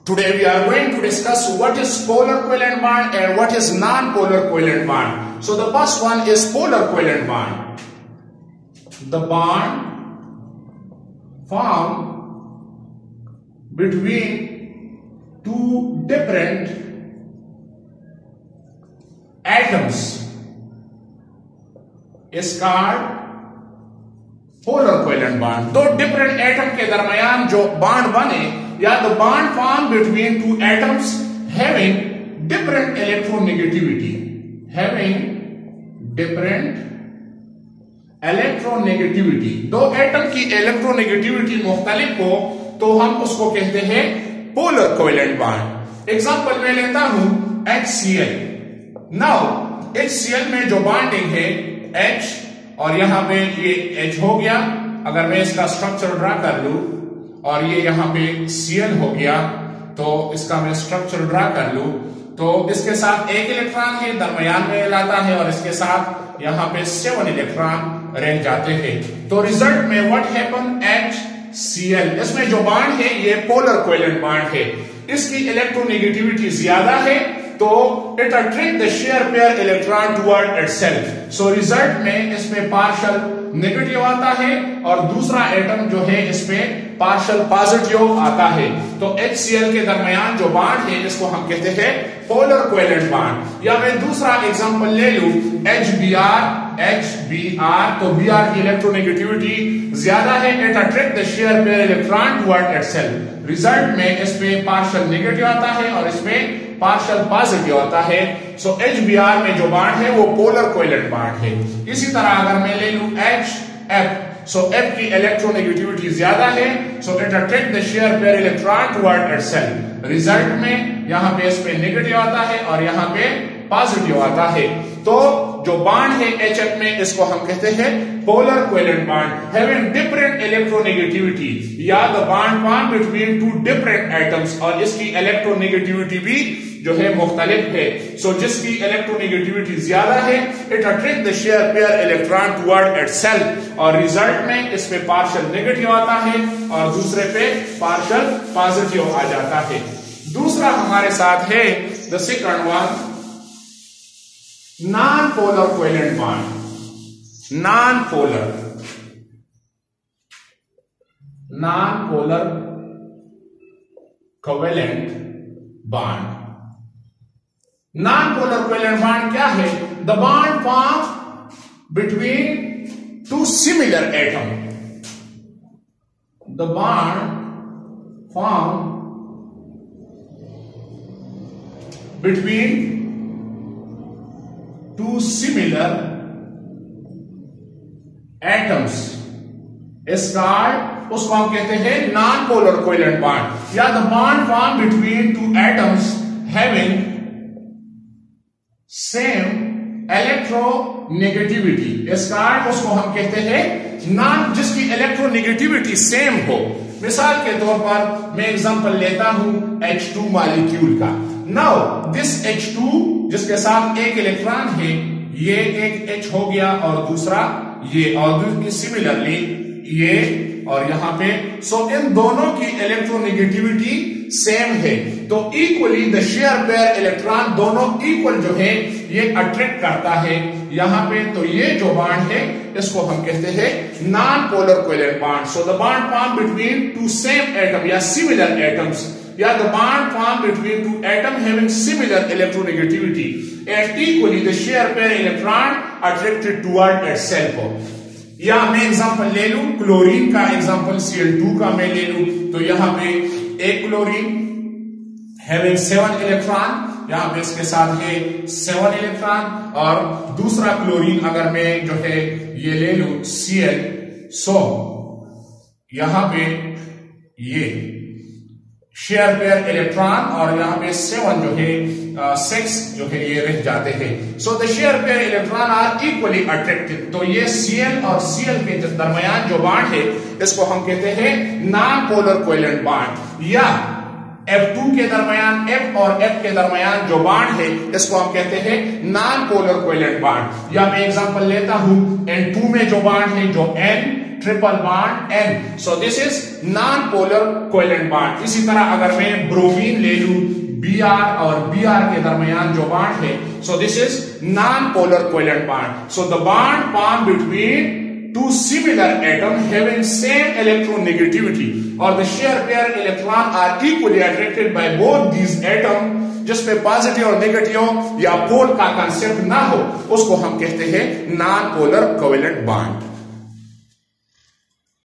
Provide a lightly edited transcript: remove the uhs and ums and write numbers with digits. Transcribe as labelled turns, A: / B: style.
A: Today we are going to discuss what is polar covalent bond and what is non-polar covalent bond. So the first one is polar covalent bond. The bond formed between two different atoms is called polar covalent bond. दो different atom के दरमियान जो bond बने या the bond formed between two atoms having different electronegativity, दो atom की electronegativity मुख्तलिफ हो तो हम उसको कहते हैं पोलर कोवेलेंट बॉन्ड. एग्जांपल मैं लेता हूं HCl. नाउ HCl में जो बॉन्डिंग है H और यहां पे ये H हो गया. अगर मैं इसका स्ट्रक्चर ड्रा कर लूं और ये यहां पे Cl हो गया तो इसका मैं स्ट्रक्चर ड्रा कर लूं तो इसके साथ एक इलेक्ट्रॉन है दरमियान में लाता है और इसके साथ यहां पे 7 इलेक्ट्रॉन रह जाते हैं. तो रिजल्ट में व्हाट हैपन HCl, इसमें जो बॉन्ड है ये पोलर कोवेलेंट बॉन्ड है. इसकी इलेक्ट्रोनेगेटिविटी ज्यादा है तो it attract the share pair electron toward itself. So result में इसमें पार्शियल नेगेटिव आता है और दूसरा एटम जो है इसमें पार्शियल पॉजिटिव आता है. तो HCl के दरमियान जो बॉन्ड है इसको हम कहते हैं पोलर कोवेलेंट बॉन्ड. या मैं दूसरा एग्जांपल ले लूं HBr. तो Br की इलेक्ट्रोनेगेटिविटी ज्यादा है. It attract the share pair electron toward itself. Result में इसमें पार्शियल नेगेटिव आता है और इसमें पार्शियल पॉजिटिव आता है. सो HBr में जो बॉन्ड है वो पोलर कोवेलेंट बॉन्ड है. इसी तरह अगर मैं ले लूं HF, सो F की इलेक्ट्रोनेगेटिविटी ज्यादा है so it attract the share pair electron toward itself. Result में यहां पे इसमें नेगेटिव आता है और यहां पे पॉजिटिव आता है. तो जो बॉन्ड है HF में इसको हम कहते हैं polar covalent bond having different electronegativity या the bond form between two different atoms और इसकी इलेक्ट्रोनेगेटिविटी भी जो है मुख्तलिफ है. सो जिसकी इलेक्ट्रोनेगेटिविटी ज्यादा है it attract the share pair electron toward itself और रिजल्ट में इसमें पार्शियल नेगेटिव आता है और दूसरे पे पार्शियल पॉजिटिव आ जाता है. दूसरा हमारे साथ है the second one non-polar covalent bond. non-polar covalent bond. non-polar covalent bond क्या है? The bond formed between two similar atoms. The bond formed between two similar atoms is called, उसको हम कहते हैं नॉन पोलर कोवेलेंट बॉन्ड. या the bond form between two atoms having same electronegativity is called, उसको हम कहते हैं non, जिसकी इलेक्ट्रोनेगेटिविटी सेम हो. मिसाल के तौर पर मैं एग्जांपल लेता हूं H2 मॉलिक्यूल का. नाउ दिस H2 जिसके साथ एक इलेक्ट्रॉन है ये एक H हो गया और दूसरा ये और सिमिलरली ये और यहां पे. सो इन दोनों की इलेक्ट्रोनेगेटिविटी सेम है तो equally the share pair electron दोनों इक्वल जो है ये अट्रैक्ट करता है यहां पे. तो ये जो बॉन्ड है इसको हम कहते हैं non polar covalent bond. So the bond form between to same atom या सिमिलर एटम्स या the bond formed between two atoms having similar electronegativity and equally the share pair electron attracted toward itself. या मैं example ले लूं chlorine का example Cl2 का मैं ले लूं तो यहां पे एक क्लोरीन having 7 इलेक्ट्रॉन, यहां पे इसके साथ है 7 इलेक्ट्रॉन और दूसरा क्लोरीन अगर मैं जो है ये ले लूं Cl, सो यहां पे ये शेयर पेयर इलेक्ट्रॉन और यहां पे 7 जो है 6 जो है ये रह जाते हैं. So the share pair electron are equally attractive. तो ये Cl और Cl के दरमियान जो बॉन्ड है इसको हम कहते हैं नॉन पोलर कोवेलेंट बॉन्ड. या F2 के दरमियान F और F के दरमियान जो बॉन्ड है इसको हम कहते हैं नॉन पोलर कोवेलेंट बॉन्ड. या मैं एग्जांपल लेता हूं N2 में जो बॉन्ड है जो N triple bond N. So this is non polar covalent bond. इसी तरह अगर मैं ब्रोमीन ले लूं, Br और Br के दरमियान जो बॉन्ड है, so this is non polar covalent bond. So the bond form between two similar atoms having same electronegativity or the shared pair electron are equally attracted by both these atoms, जिसमें positive और negative या पोल का concept ना हो, उसको हम कहते हैं नॉन पोलर कोवेलेंट बॉन्ड.